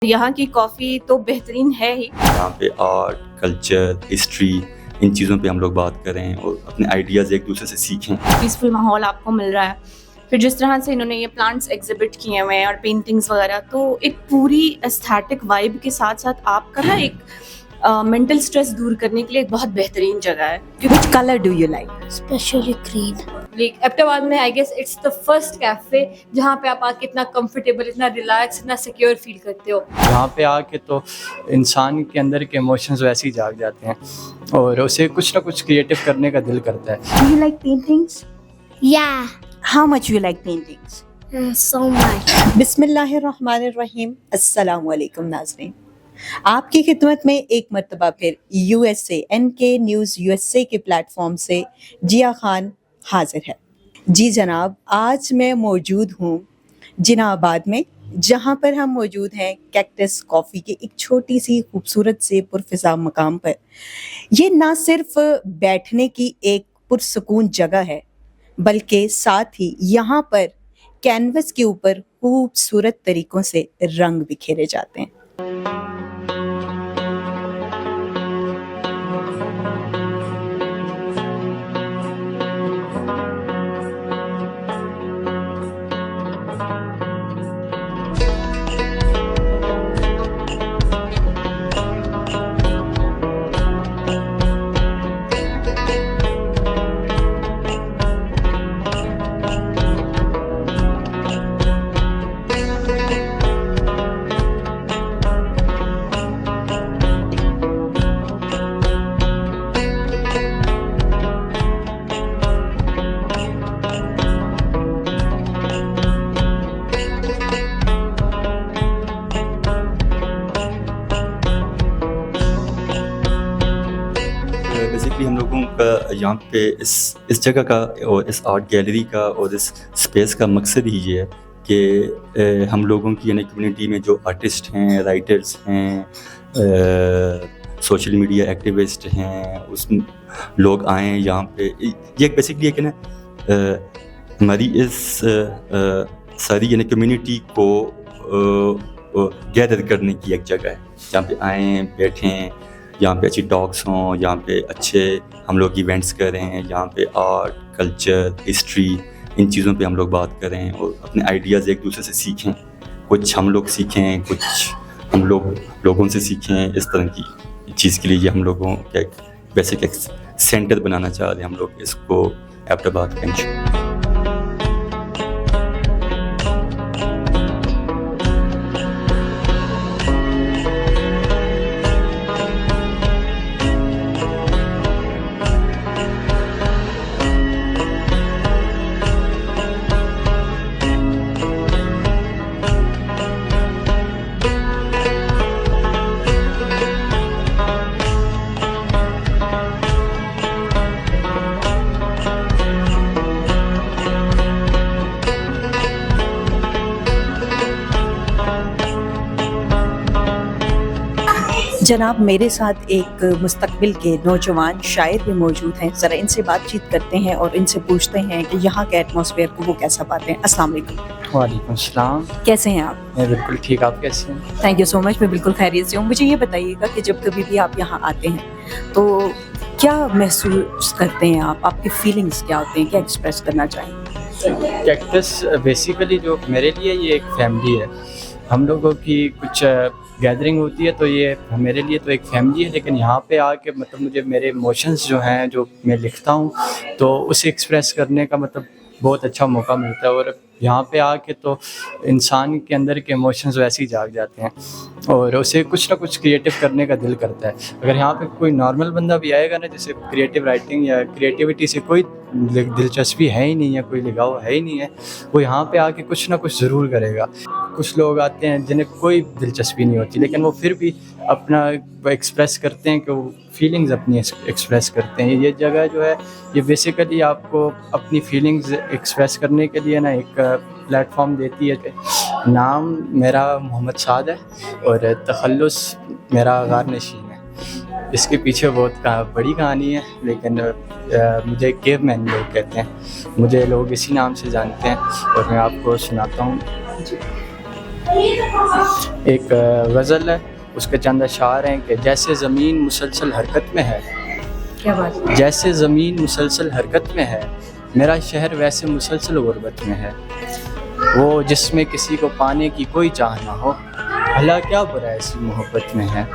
यहाँ की कॉफ़ी तो बेहतरीन है ही। यहाँ पे आर्ट, कल्चर, हिस्ट्री, इन चीज़ों पे हम लोग बात करें और अपने आइडियाज़ एक दूसरे से सीखें। पीसफुल माहौल आपको मिल रहा है। फिर जिस तरह से इन्होंने ये प्लांट्स एग्जिबिट किए हुए हैं और पेंटिंग्स वगैरह, तो एक पूरी एस्थेटिक वाइब के साथ साथ आपका ना एक मेंटल स्ट्रेस दूर करने के लिए एक बहुत बेहतरीन जगह है। Which color do you like? Especially green. Abbottabad में I guess it's the first cafe जहाँ पे आप आके इतना कंफर्टेबल, इतना रिलैक्स, इतना सिक्योर फील करते हो। यहाँ पे आके तो इंसान के अंदर के इमोशंस वैसे ही जाग जाते हैं और उसे कुछ ना कुछ क्रिएटिव करने का दिल करता है। Do you like paintings? Yeah, How much you like paintings? so much. बिस्मिल्लाहिर्रहमानिर्रहीम। अस्सलामुअलैकुम नाज़रीन, आपकी खिदमत में एक मरतबा फिर USA NK न्यूज़ USA के प्लेटफॉर्म से जिया खान हाजिर है। जी जनाब, आज मैं मौजूद हूँ जिनाबाद में, जहाँ पर हम मौजूद हैं कैक्टस कॉफ़ी के एक छोटी सी खूबसूरत से पुरफ़िज़ा मकाम पर। ये ना सिर्फ बैठने की एक पुरसकून जगह है, बल्कि साथ ही यहाँ पर कैनवस के ऊपर खूबसूरत तरीक़ों से रंग बिखेरे जाते हैं। बेसिकली हम लोगों का यहाँ पे इस जगह का और इस आर्ट गैलरी का और इस स्पेस का मकसद ही ये है कि हम लोगों की यानी कम्युनिटी में जो आर्टिस्ट हैं, राइटर्स हैं, सोशल मीडिया एक्टिविस्ट हैं, उस लोग आएँ यहाँ पे। ये बेसिकली है कि ना हमारी इस सारी यानी कम्युनिटी को गैदर करने की एक जगह है, जहाँ पे आएँ, बैठें, यहाँ पे अच्छी टॉक्स हों, यहाँ पे अच्छे हम लोग इवेंट्स कर रहे हैं, यहाँ पे आर्ट, कल्चर, हिस्ट्री, इन चीज़ों पे हम लोग बात करें और अपने आइडियाज़ एक दूसरे से सीखें। कुछ हम लोग सीखें, कुछ हम लोग लोगों से सीखें। इस तरह की चीज़ के लिए हम लोगों का एक बेसिक एक सेंटर बनाना चाह रहे हैं हम लोग इसको एबटाबाद पेंशन। जनाब, मेरे साथ एक मुस्तकबिल के नौजवान शायर भी मौजूद हैं। ज़रा इनसे बातचीत करते हैं और इनसे पूछते हैं कि यहाँ के एटमॉस्फेयर को वो कैसा पाते हैं। अस्सलाम वालेकुम। वालेकुम सलाम। कैसे हैं आप? मैं बिल्कुल ठीक, आप कैसे हैं? थैंक यू सो मच, मैं बिल्कुल खैरियत से हूँ। मुझे ये बताइएगा कि जब कभी भी आप यहाँ आते हैं तो क्या महसूस करते हैं आप? आपकी फीलिंग्स क्या होते हैं? क्या एक्सप्रेस करना चाहेंगे? कैक्टस बेसिकली जो मेरे लिए ये एक फैमिली है। हम लोगों की कुछ गैदरिंग होती है तो ये मेरे लिए तो एक फैमिली है, लेकिन यहाँ पे आके मतलब मुझे मेरे इमोशंस जो हैं, जो मैं लिखता हूँ, तो उसे एक्सप्रेस करने का मतलब बहुत अच्छा मौका मिलता है। और यहाँ पे आके तो इंसान के अंदर के इमोशंस वैसे ही जाग जाते हैं और उसे कुछ ना कुछ क्रिएटिव करने का दिल करता है। अगर यहाँ पे कोई नॉर्मल बंदा भी आएगा ना, जैसे क्रिएटिव राइटिंग या क्रिएटिविटी से कोई दिलचस्पी है ही नहीं है, कोई लगाव है ही नहीं है, वो यहाँ पे आके कुछ ना कुछ ज़रूर करेगा। कुछ लोग आते हैं जिन्हें कोई दिलचस्पी नहीं होती, लेकिन वो फिर भी अपना एक्सप्रेस करते हैं कि वो फीलिंग्स अपनी एक्सप्रेस करते हैं। ये जगह जो है ये बेसिकली आपको अपनी फीलिंग्स एक्सप्रेस करने के लिए ना एक प्लेटफॉर्म देती है। नाम मेरा मोहम्मद साद है और तखल्लुस मेरा गार नशीन है। इसके पीछे बहुत बड़ी कहानी है, लेकिन मुझे केवमैन लोग कहते हैं, मुझे लोग इसी नाम से जानते हैं और मैं आपको सुनाता हूँ। एक गज़ल है, उसके चंद अशार हैं कि जैसे ज़मीन मुसलसल हरकत में है, क्या बात है। जैसे ज़मीन मुसलसल हरकत में है, मेरा शहर वैसे मुसलसल गुर्बत में है। वो जिसमें किसी को पाने की कोई चाह ना हो, भला क्या बुरा ऐसी मोहब्बत में है।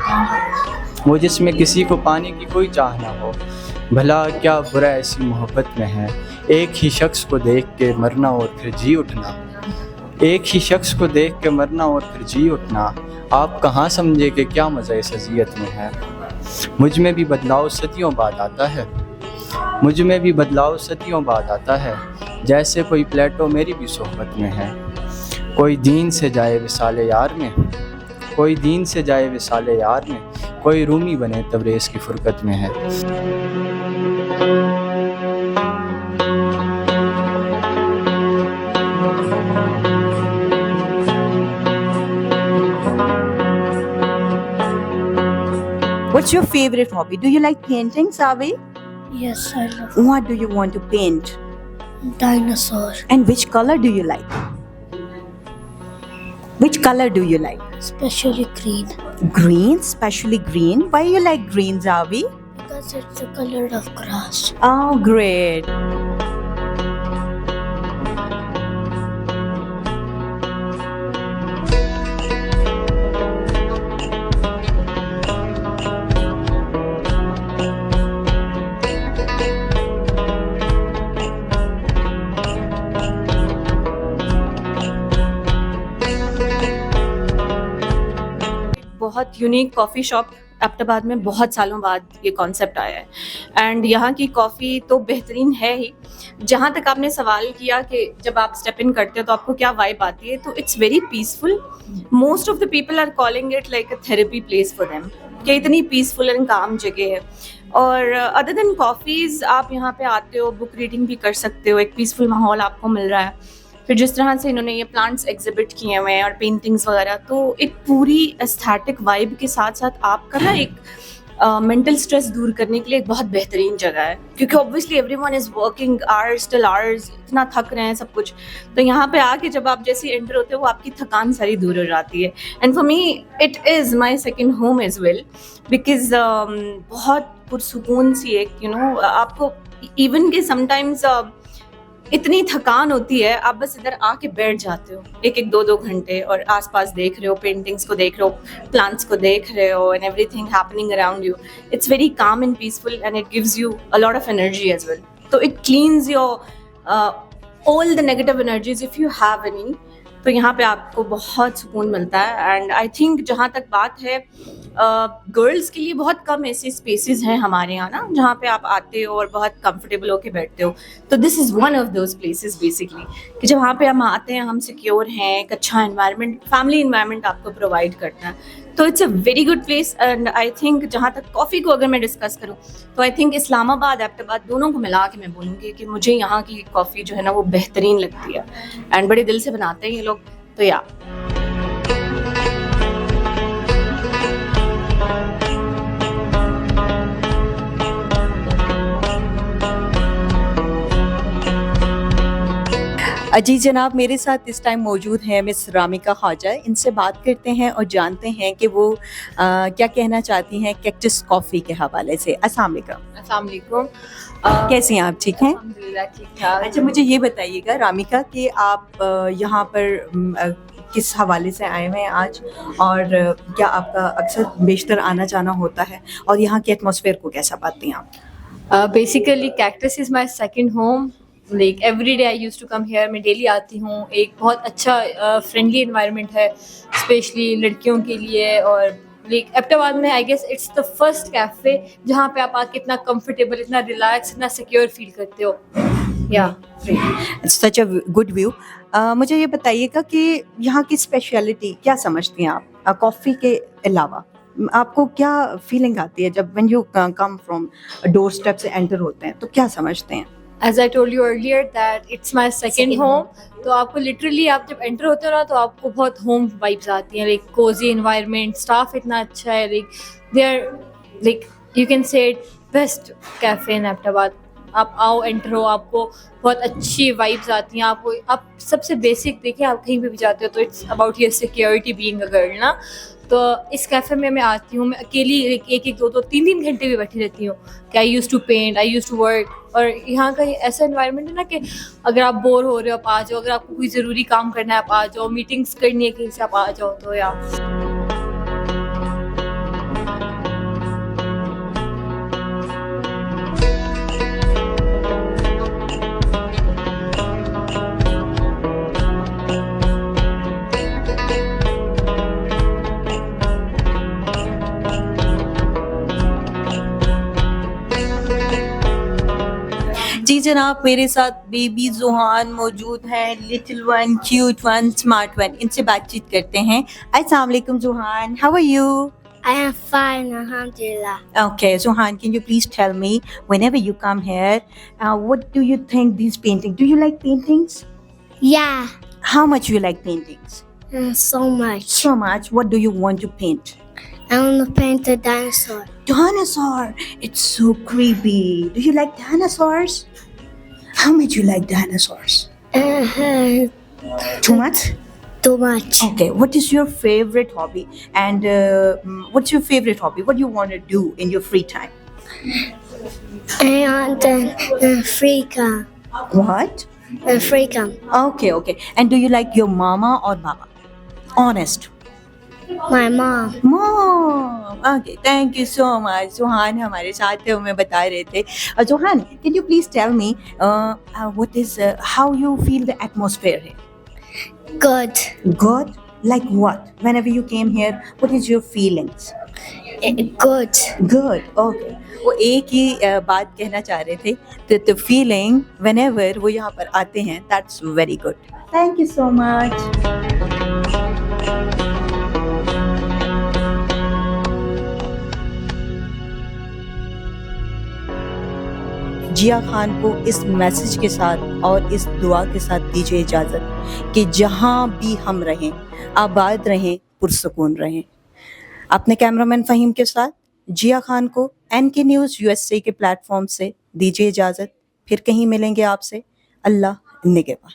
वो जिसमें किसी को पाने की कोई चाह ना हो, भला क्या बुरा ऐसी मोहब्बत में है। एक ही शख्स को देख के मरना और फिर जी उठना, एक ही शख्स को देख के मरना और फिर जी उठना, आप कहाँ समझे कि क्या मज़ा इस अज़ियत में है। मुझ में भी बदलाव सदियों बाद आता है, मुझ में भी बदलाव सदियों बाद आता है, जैसे कोई प्लेटो मेरी भी सोहबत में है। कोई दीन से जाए विसाले यार में, कोई दीन से जाए विसाले यार में, कोई रूमी बने तबरेज़ की फुरकत में है। What's your favorite hobby? Do you like painting, Savi? Yes, I love What do you want to paint? dinosaur. And which color do you like? Which color do you like? Especially green. Green, especially green. Why you like green, Zavi? Because it's the color of grass. Oh, great. बहुत unique coffee shop Abbottabad में बहुत सालों बाद ये concept आया है and यहाँ की कॉफ़ी तो बेहतरीन है ही। जहाँ तक आपने सवाल किया कि जब आप स्टेप इन करते हो तो आपको क्या वाइब आती है, तो it's very peaceful. Most of the people are calling it like a therapy place for them, कि इतनी पीसफुल एंड काम जगह है। और अदर देन कॉफ़ीज़ आप यहाँ पे आते हो, बुक रीडिंग भी कर सकते हो, एक पीसफुल माहौल आपको मिल रहा है। फिर जिस तरह से इन्होंने ये प्लांट्स एग्जिबिट किए हुए हैं और पेंटिंग्स वगैरह, तो एक पूरी एस्थेटिक वाइब के साथ साथ आपका ना एक मेंटल स्ट्रेस दूर करने के लिए एक बहुत बेहतरीन जगह है, क्योंकि obviously everyone is working hours till hours, इतना थक रहे हैं सब कुछ। तो यहाँ पे आके जब आप जैसे एंटर होते हो वो आपकी थकान सारी दूर हो जाती है। And for me it is my second home as well, because बहुत पुरसुकून सी एक आपको इवन के समटाइम्स इतनी थकान होती है, आप बस इधर आके बैठ जाते हो एक एक दो घंटे और आसपास देख रहे हो, पेंटिंग्स को देख रहे हो, प्लांट्स को देख रहे हो and everything happening around you. It's very calm and peaceful and it gives you a lot of energy as well. तो it cleans your all the negative energies if you have any. तो यहाँ पे आपको बहुत सुकून मिलता है। And I think जहाँ तक बात है गर्ल्स के लिए बहुत कम ऐसे स्पेसेस हैं हमारे यहाँ ना, जहाँ पे आप आते हो और बहुत कंफर्टेबल होके बैठते हो। तो this is one of those places basically, कि जब वहाँ पे हम आते हैं हम सिक्योर हैं, एक अच्छा एनवायरनमेंट, फैमिली एनवायरनमेंट आपको प्रोवाइड करता है। तो it's a very good place. And I think जहाँ तक कॉफ़ी को अगर मैं डिस्कस करूँ तो आई थिंक इस्लामाबाद एबटाबाद दोनों को मिला के मैं बोलूँगी कि मुझे यहाँ की कॉफ़ी जो है ना वो बेहतरीन लगती है एंड बड़े दिल से बनाते हैं ये लोग। तो या अजी जनाब, मेरे साथ इस टाइम मौजूद हैं मिस रामिका ख्वाजा। इनसे बात करते हैं और जानते हैं कि वो क्या कहना चाहती हैं कैक्टस कॉफ़ी के हवाले से। अस्सलाम वालेकुम। अस्सलाम वालेकुम। कैसी हैं आप? ठीक हैं? अल्हम्दुलिल्लाह ठीक ठाक। अच्छा, मुझे ये बताइएगा रामिका कि आप यहाँ पर किस हवाले से आए हुए हैं आज, और क्या आपका अक्सर बेशतर आना जाना होता है, और यहाँ के एटमॉस्फेयर को कैसा पाती हैं आप? Basically Cactus is my second home. Like every day I use to come here. मैं डेली आती हूँ। एक बहुत अच्छा फ्रेंडली इन्वायरमेंट है स्पेशली लड़कियों के लिए। और लाइक एबटाबाद में I guess it's the first cafe जहाँ पे आप आके इतना कंफर्टेबल, इतना रिलैक्स, इतना सिक्योर फील करते हो। या सच अ गुड व्यू। मुझे ये बताइएगा कि यहाँ की स्पेशलिटी क्या समझती हैं आप कॉफ़ी के अलावा? आपको क्या फीलिंग आती है जब when you come from door step से एंटर होते हैं, तो क्या समझते हैं? As I told you earlier that it's my second home. तो आपको लिटरली आप जब एंटर होते हो ना तो आपको बहुत होम वाइब्स आती हैं। लाइक कोजी एनवायरनमेंट, स्टाफ इतना अच्छा है। Like they are like you can say best cafe in Abbottabad. आप आओ, एंटर हो, आपको बहुत अच्छी वाइब्स आती हैं। आप सबसे बेसिक देखिए, आप कहीं पे भी जाते हो तो it's about your security being a girl ना। तो इस कैफ़े में मैं आती हूँ, मैं अकेली एक दो दो तीन तीन घंटे भी बैठी रहती हूँ कि I use to paint, I use to work. और यहाँ का ऐसा इन्वायरमेंट है ना कि अगर आप बोर हो रहे हो आप आ जाओ, अगर आपको कोई ज़रूरी काम करना है आप आ जाओ, मीटिंग्स करनी है कहीं से आप आ जाओ। तो या जी जनाब, मेरे साथ बेबी जुहान मौजूद हैं, little one, cute one, smart one. इनसे बातचीत करते हैं। अस्सलाम वालेकुम Juhan, how are you? I am fine, Alhamdulillah. Okay, Zuhan, can you please tell me, whenever you come here, what do you think these paintings? Do you like paintings? Yeah, How much you like paintings? so much. So much. What do you want to paint? I want to paint a dinosaur. Dinosaur. It's so creepy. Do you like dinosaurs? How much you like dinosaurs? Too much? Too much. Okay. What is your favorite hobby? And what's your favorite hobby? What do you want to do in your free time? And freedom. What? Freedom. Okay, okay. And do you like your mama or baba? Honest. My mom. Mom. Okay, thank you so much. Zuhan हमारे साथ थे, हमें बता रहे थे. Zuhan, can you please tell me what is how you feel the atmosphere here? Good. Good. Like what? Whenever you came here, what is your feelings? Good. Good. Okay. वो एक ही बात कहना चाह रहे थे. The feeling whenever वो यहाँ पर आते हैं, that's very good. Thank you so much. जिया खान को इस मैसेज के साथ और इस दुआ के साथ दीजिए इजाज़त कि जहाँ भी हम रहें, आबाद रहें, पुरसुकून रहें। अपने कैमरामैन फ़हीम के साथ जिया खान को NK न्यूज़ USA के प्लेटफॉर्म से दीजिए इजाज़त। फिर कहीं मिलेंगे आपसे। अल्लाह निगहबान।